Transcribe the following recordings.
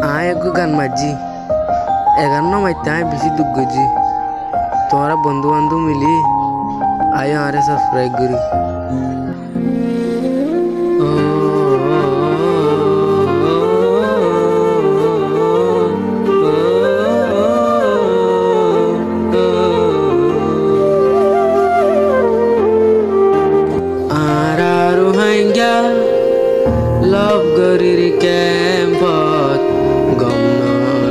আয় এক গান মাঝি এগার মাইতে আয় বেশি দুঃখ গজি তোমরা বন্ধু বান্ধব মিলি আয় আরে সাবস্ক্রাইব করি লভ গরির ক্যাম্পত গম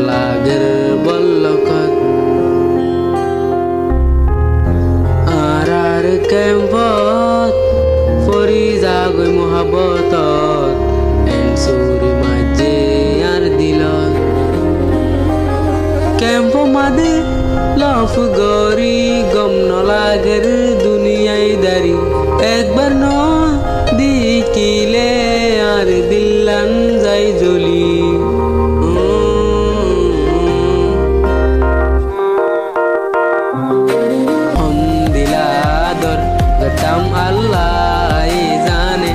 লাগের বল্লকত আর ক্যাম্পত ফরি যাগৈ মহাবতত এনসুরি মাঝে আর দিলত ক্যাম্প মাদে লভ গরি গম লাগের দুনিয়ায় দারি একবার ন দিকিলে আর দিল্লান যাই জলি হম দিলাদর গটাম আল্লাহ জানে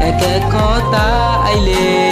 এক এক কথা আইলে